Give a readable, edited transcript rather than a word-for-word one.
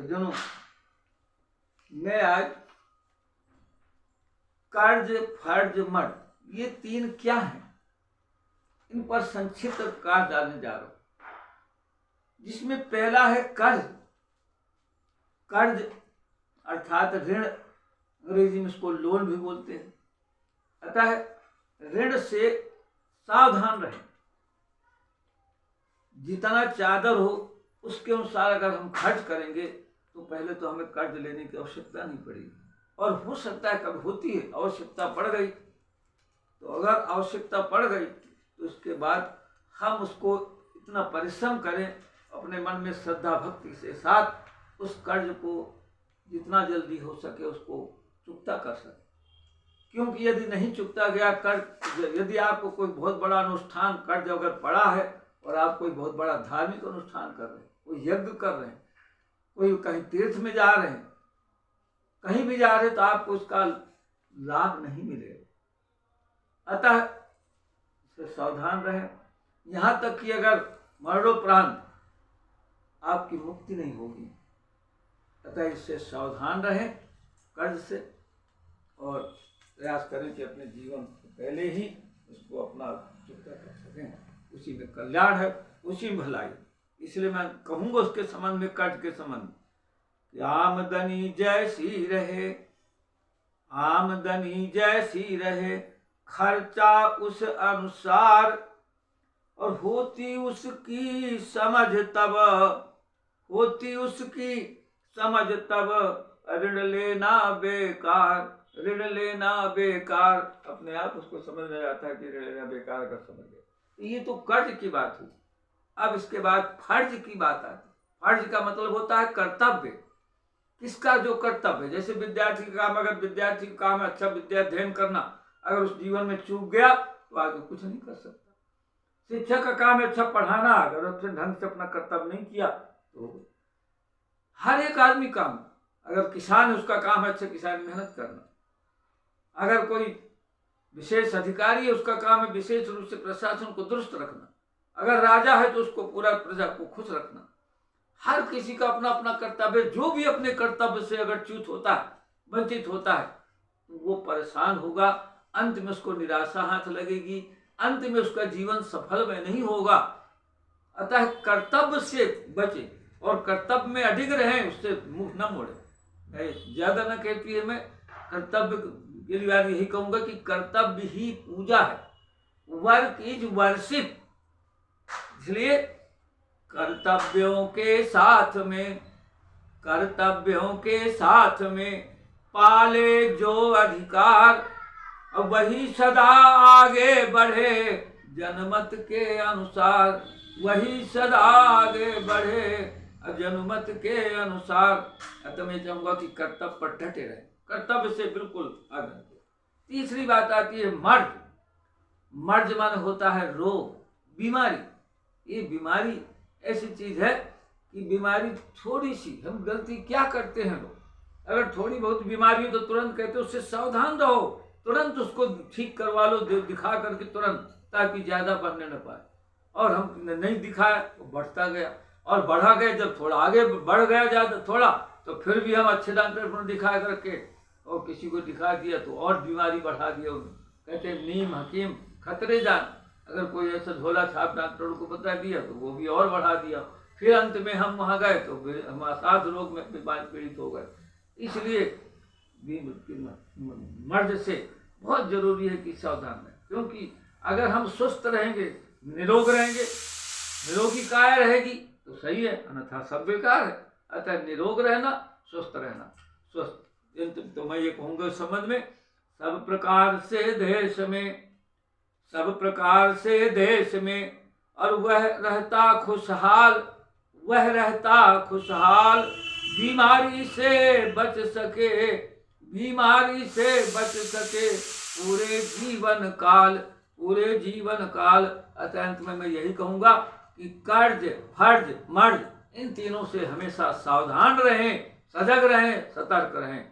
सज्जनों, मैं आज कर्ज, फर्ज, मर्ज ये तीन क्या हैं, इन पर संक्षिप्त प्रकाश डालने जा रहा हूं। जिसमें पहला है कर्ज। कर्ज अर्थात ऋण, अंग्रेजी में इसको लोन भी बोलते हैं। अतः ऋण से सावधान रहें। जितना चादर हो उसके अनुसार अगर हम खर्च करेंगे तो पहले तो हमें कर्ज लेने की आवश्यकता नहीं पड़ेगी, और हो सकता है कभी होती है आवश्यकता पड़ गई, तो अगर आवश्यकता पड़ गई तो उसके बाद हम उसको इतना परिश्रम करें, अपने मन में श्रद्धा भक्ति के साथ उस कर्ज को जितना जल्दी हो सके उसको चुकता कर सके। क्योंकि यदि नहीं चुकता गया कर्ज, यदि आपको कोई बहुत बड़ा अनुष्ठान कर्ज अगर पड़ा है और आप कोई बहुत बड़ा धार्मिक अनुष्ठान कर रहे हैं, कोई यज्ञ कर रहे हैं, कोई कहीं तीर्थ में जा रहे हैं, कहीं भी जा रहे हैं, तो आपको उसका लाभ नहीं मिलेगा। अतः इससे सावधान रहें। यहाँ तक कि अगर मरणोपरांत आपकी मुक्ति नहीं होगी, अतः इससे सावधान रहें कर्ज से, और प्रयास करें कि अपने जीवन से पहले ही उसको अपना चुकता कर सकें। उसी में कल्याण है, उसी में भलाई। इसलिए मैं कहूँगा उसके संबंध में, कर्ज के संबंध में, कि आमदनी जैसी रहे, आमदनी जैसी रहे, खर्चा उस अनुसार, और होती उसकी समझ तब, होती उसकी समझ तब, ऋण लेना बेकार, ऋण लेना बेकार। अपने आप उसको समझ में आता है कि ऋण लेना बेकार कर समझ गए। ये तो कर्ज की बात हुई। अब इसके बाद फर्ज की बात आती है। फर्ज का मतलब होता है कर्तव्य। किसका जो कर्तव्य, जैसे विद्यार्थी का काम, अगर विद्यार्थी का काम है अच्छा विद्या अध्ययन करना, अगर उस जीवन में चूक गया तो आगे कुछ नहीं कर सकता। शिक्षक का काम है अच्छा पढ़ाना, अगर उसने ढंग से अपना कर्तव्य नहीं किया तो हर एक आदमी काम, अगर किसान है उसका काम है अच्छा किसान मेहनत करना, अगर कोई विशेष अधिकारी है उसका काम है विशेष रूप से प्रशासन को दुरुस्त रखना, अगर राजा है तो उसको पूरा प्रजा को खुश रखना। हर किसी का अपना अपना कर्तव्य। जो भी अपने कर्तव्य से अगर च्युत होता है, वंचित होता है, तो वो परेशान होगा, अंत में उसको निराशा हाथ लगेगी, अंत में उसका जीवन सफल में नहीं होगा। अतः कर्तव्य से बचे और कर्तव्य में अडिग रहें, उससे मुंह न मोड़े। ज्यादा न कहती है, मैं कर्तव्य के लिए यही कहूंगा कि कर्तव्य ही पूजा है, वर्क इज वर्शिप। इसलिए कर्तव्यों के साथ में, कर्तव्यों के साथ में पाले जो अधिकार, वही सदा आगे बढ़े जनमत के अनुसार, वही सदा आगे बढ़े जनमत के अनुसार। अतः मैं चाहूंगा कि कर्तव्य पर डटे रहे, कर्तव्य से बिल्कुल आगे। तीसरी बात आती है मर्ज। मर्ज माने होता है रोग, बीमारी। ये बीमारी ऐसी चीज है कि बीमारी थोड़ी सी, हम गलती क्या करते हैं लोग, अगर थोड़ी बहुत बीमारी हो तो तुरंत कहते हो उससे सावधान रहो, तुरंत उसको ठीक करवा लो, दिखा करके तुरंत, ताकि ज्यादा बढ़ने न पाए। और हम नहीं दिखाया तो बढ़ता गया, और बढ़ा गया, जब थोड़ा आगे बढ़ गया ज्यादा थोड़ा, तो फिर भी हम अच्छे डॉक्टर पर दिखा करके और किसी को दिखा दिया तो और बीमारी बढ़ा दिया। कहते नीम हकीम खतरे जान, अगर कोई ऐसा झोला छाप डॉक्टरों को बता दिया तो वो भी और बढ़ा दिया। फिर अंत में हम वहां गए तो हम असाध रोग में पीड़ित हो गए। इसलिए मर्ज से बहुत जरूरी है कि सावधान रहें, क्योंकि अगर हम स्वस्थ रहेंगे, निरोग रहेंगे, निरोगी काया रहेगी तो सही है, अन्यथा सब बेकार है। अतः निरोग रहना, स्वस्थ रहना, स्वस्थ। तो मैं ये कहूंगा इस संबंध में, सब प्रकार से देश में, सब प्रकार से देश में, और वह रहता खुशहाल, वह रहता खुशहाल, बीमारी से बच सके, बीमारी से बच सके पूरे जीवन काल, पूरे जीवन काल। अत्यंत में मैं यही कहूंगा कि कर्ज, फर्ज, मर्ज, इन तीनों से हमेशा सावधान रहें, सजग रहें, सतर्क रहें।